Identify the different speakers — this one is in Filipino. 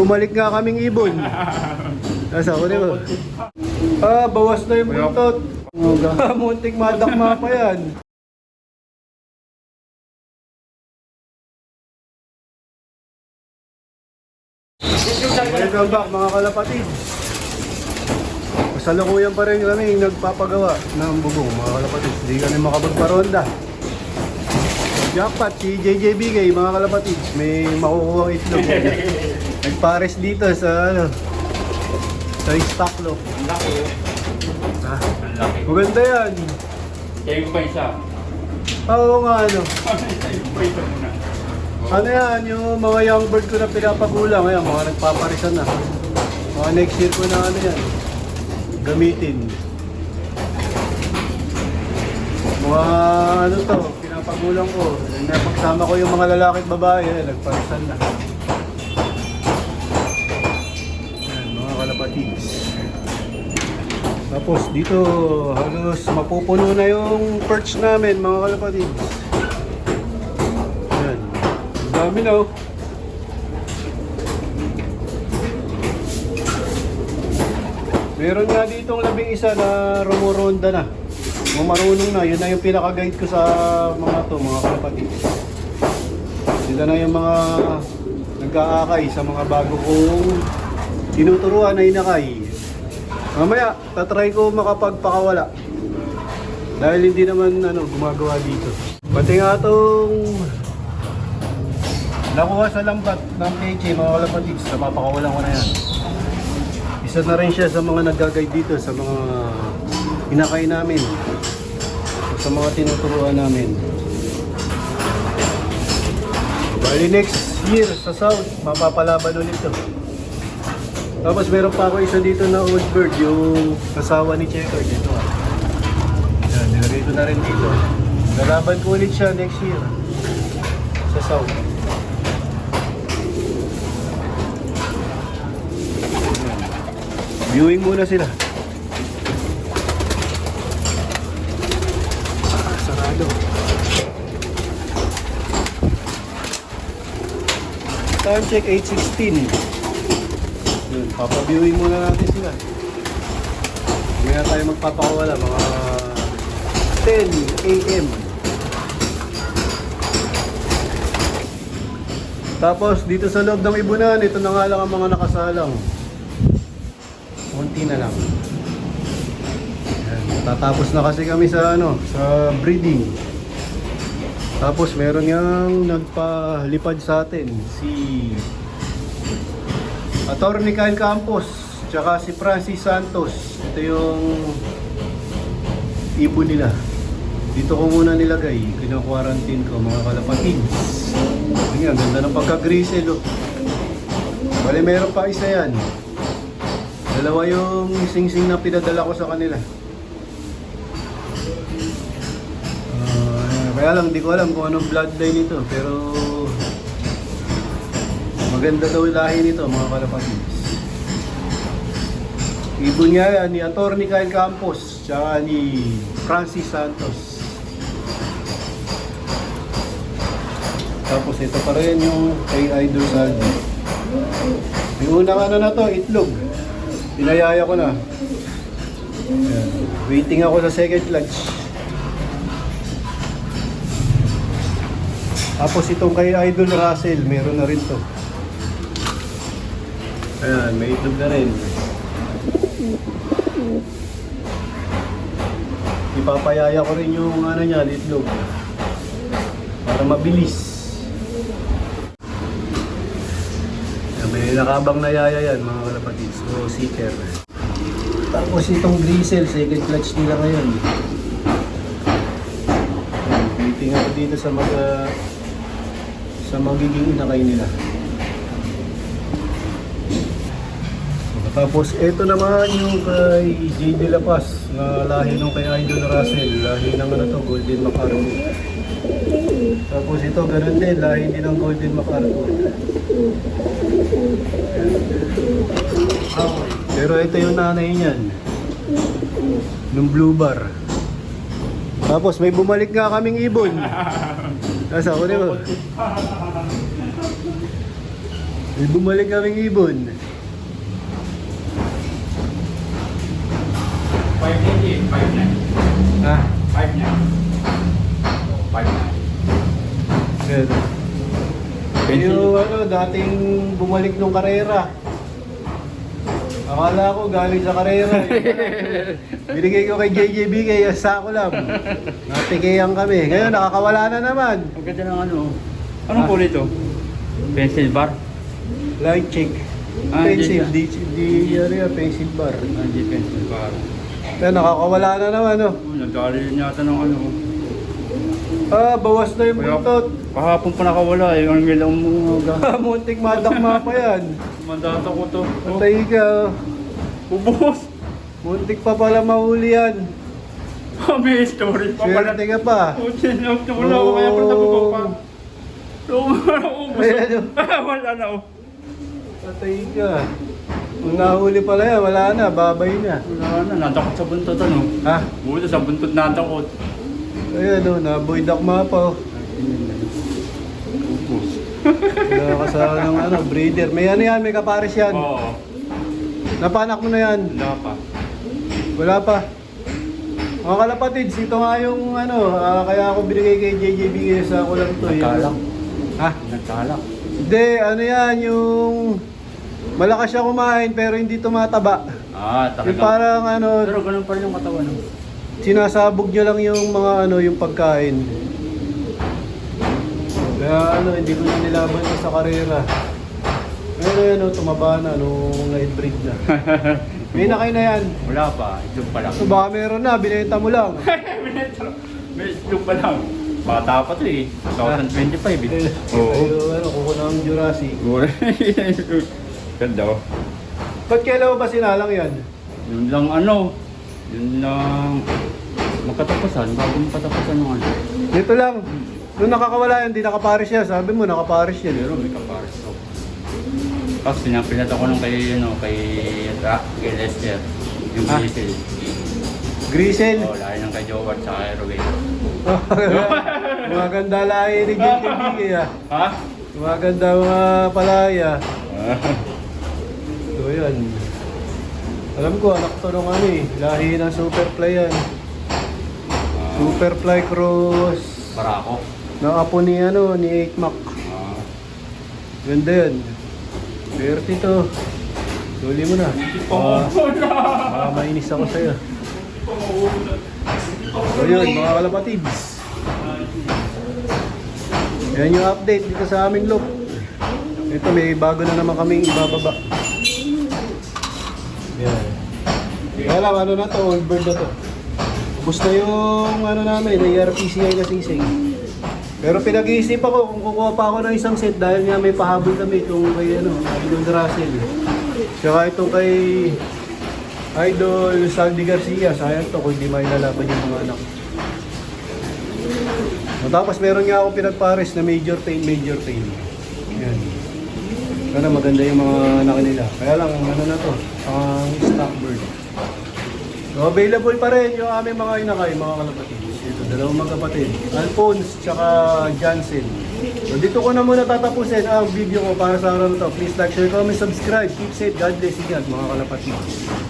Speaker 1: bumalik nga kaming ibon. Nasa ko mo. Bawas na yung buntot. Muntik madakma pa yan. Welcome back mga kalapatid. Kasalukuyan pa rin kami nagpapagawa ng bubong mga kalapatid. Hindi kami makapagparonda. Jackpot si JJBK mga kalapatid. May makukuha itlog. Nagpares dito sa sa Istaclo.
Speaker 2: Ang laki yun. Ang laki.
Speaker 1: Maganda yan.
Speaker 2: Kaya pa isa.
Speaker 1: Oo nga ano.
Speaker 2: Kaya pa isa muna.
Speaker 1: Ano yan, yung mga young bird ko na pinapagulang, ayan, mga nagpaparisan na. Mga next year ko na ano yan, gamitin. Mga ano to, pinapagulang ko. Napagsama ko yung mga lalaki at babae, ayan, nagparisan na. Ayan, mga kalapatids. Tapos dito, halos mapupuno na yung perch namin, mga kalapatids. Dami na oh. Meron nga ditong 11 na rumuronda na. Marunong na, yun na yung pinaka-guide ko sa mga kalapatid. Sila na yung mga nag-aakay sa mga bago kong tinuturuan na inakay. Mamaya, tatry ko makapagpakawala. Dahil hindi naman gumagawa dito. Pati nga itong nakuha sa lambat ng peche mga kalapatids, sa mapakawalan ko na yan. Isa na rin siya sa mga nag-guide dito sa mga inakay namin, sa mga tinuturuan namin. Bali next year sa South, mapapalaban ulit ito. Tapos meron pa ako isa dito na old bird, yung kasawa ni Checker dito. Yan, nilagay ko na rin dito. Lalaban ko ulit siya next year sa South. Viewing muna sila. Sarado. Time check 8:16. Yun, papaviewing muna natin sila. Hindi na tayo magpapakawala mga 10 AM. Tapos dito sa loob ng ibunan, ito na nga lang ang mga nakasalang. Konti na lang. Ayan, tatapos na kasi kami sa sa breeding. Tapos meron yang nagpalipad sa atin si Atty. Kyle Campos tsaka si Francis Santos. Ito yung ibon nila. Dito ko muna nilagay. Kino-quarantine ko mga kalapatids. Ayan, ganda ng pagka-grisel oh. Bali meron pa isa yan. Dalawa yung sing-sing na pinadala ko sa kanila. Kaya lang, di ko alam kung anong bloodline ito. Pero maganda daw yung lahi nito, mga kalapatids. Ibon niya yan ni Atty. Kyle Campos tsaka ni Francis Santos. Tapos ito pa rin yung kay Idol Saldi. Yung unang na to, itlog. Pinayaya ko na. Ayan. Waiting ako sa second clutch. Tapos itong kay Idol Russell, meron na rin to. Ayan, may itlog na rin. Ipapayaya ko rin yung niya, itlog. Para mabilis. May nakabang na yaya yan mga kalapatids o seeker. Tapos itong grisel, second clutch nila ngayon. Waiting ako dito sa magiging inakay nila. Tapos ito naman yung kay J. De La Paz na lahi nung kay Idol Russell, lahi ng Golden Macargo. Tapos ito ganun din, lahi din ng Golden Macargo. Pero ito yung nanay niyan, nung blue bar. Tapos may bumalik nga kaming ibon. Nasa ko mo. May bumalik kaming ibon.
Speaker 2: 5
Speaker 1: Ah,
Speaker 2: 5 na. 5 na.
Speaker 1: pero. Yung ano, dating bumalik nung karera. Akala ko galing sa karera. Binigay ko kay JJBK, sa ko lang. Napigayan kami. Ngayon, nakakawala na naman.
Speaker 2: Ang ganda ng ano. Anong kulay ito? Pencil bar?
Speaker 1: Light check.
Speaker 2: Ah,
Speaker 1: Pencil,
Speaker 2: di-
Speaker 1: ano yan, pencil bar.
Speaker 2: Hindi pencil bar.
Speaker 1: Kaya nakakawala na naman, no?
Speaker 2: Nagdali rin yata ng ano.
Speaker 1: Ah, bawas na yung buntot.
Speaker 2: Kahapon pa nakawala eh. Ang ilang mga
Speaker 1: Muntik madakma pa yan.
Speaker 2: mandata ko to.
Speaker 1: Patay ka.
Speaker 2: Ubus!
Speaker 1: Muntik pa pala mahuli yan.
Speaker 2: May story pa pala.
Speaker 1: Swerte ka pa.
Speaker 2: Putin, wala ko kaya pala sabi ko pa. Ubus.
Speaker 1: Ayan,
Speaker 2: Wala na oh.
Speaker 1: Patay ka. Kung nahuli pala yan, wala na, babay na.
Speaker 2: Wala na, natakot sa buntot ano.
Speaker 1: Ha?
Speaker 2: Buto sa buntot natakot.
Speaker 1: Ayan o, naboy dakma pa o.
Speaker 2: Ubus.
Speaker 1: Wala ka sa ng ano, breeder. May ano yan, may kapares yan.
Speaker 2: Oo.
Speaker 1: Napanak mo na yan.
Speaker 2: Wala pa.
Speaker 1: Wala pa. Mga kalapatids, ito nga yung ano, kaya ako binigay kay JJB sa ako lang to.
Speaker 2: Nagkalak.
Speaker 1: Ha?
Speaker 2: Nagkalak.
Speaker 1: Hindi, ano yan, yung malakas siya kumain pero hindi tumataba.
Speaker 2: Ah,
Speaker 1: Yung
Speaker 2: talaga.
Speaker 1: parang ano,
Speaker 2: Pero ganun pa rin yung katawan. No?
Speaker 1: sinasabog niya lang yung mga ano, yung pagkain. Kaya ano, hindi ko na nilaban sa karera. Ngayon ano, tumaba na nung na-breed na. May nakay na yan.
Speaker 2: Wala pa. Itlog pa lang.
Speaker 1: So baka meron na, binenta mo lang.
Speaker 2: May itlog pa lang. Bata pa to eh. 2025 eh.
Speaker 1: Oo. Ano, kukuha ng Jurassic.
Speaker 2: Ganda oh.
Speaker 1: Ba't kailan mo ba sinalang yan?
Speaker 2: Yun lang ano. Yun lang. Magkatapusan. Bago magkatapusan ng ano.
Speaker 1: Dito lang. Nung nakakawala yan, di nakapares siya. Sabi mo, nakapares yan.
Speaker 2: Pero may kapares ako. Tapos pinata ko nung kay, ano, kay Lester. Yung
Speaker 1: Ah.
Speaker 2: Grizzle.
Speaker 1: Grisel.
Speaker 2: Oo, lahi ng kay Joward sa kay Ruben.
Speaker 1: Maganda lahi ni JTB ah.
Speaker 2: Ha?
Speaker 1: Maganda mga palaya. So yan. Alam ko, anak to nung ano eh. Lahi ng Superfly yan. Superfly Cross.
Speaker 2: Para ako.
Speaker 1: Ng apo ni ano, ni 8 Mac. Ganda yan. Swerte to. Tuli mo na. Mainis ako sa'yo. So yun, mga kalapatids. Yan yung update dito sa aming loop. Ito, may bago na naman kaming ibababa. Yan. Kaya lang, ano na to, old bird na to. Ubus na yung ano namin, ARPCI na sisig. Pero pinag-iisip ako kung kukuha pa ako ng isang set dahil nga may pahabol kami itong kay ano, Idol Russell. Tsaka itong kay Idol Saldi Garcia. Sayang to kung hindi may lalaban yung mga anak. Tapos meron nga ako pinagpares na major pain. Yan. Sana maganda yung mga anak nila. Kaya lang, ano na to, ang stock bird. So, available pa rin yung aming mga inakay, mga kalapatid. Ito, dalawang magkapatid. Alphonse, tsaka Jansen. So, dito ko na muna tatapusin ang video ko para sa araw na to. Please like, share, comment, subscribe. Keep safe. God bless you, mga kalapatid.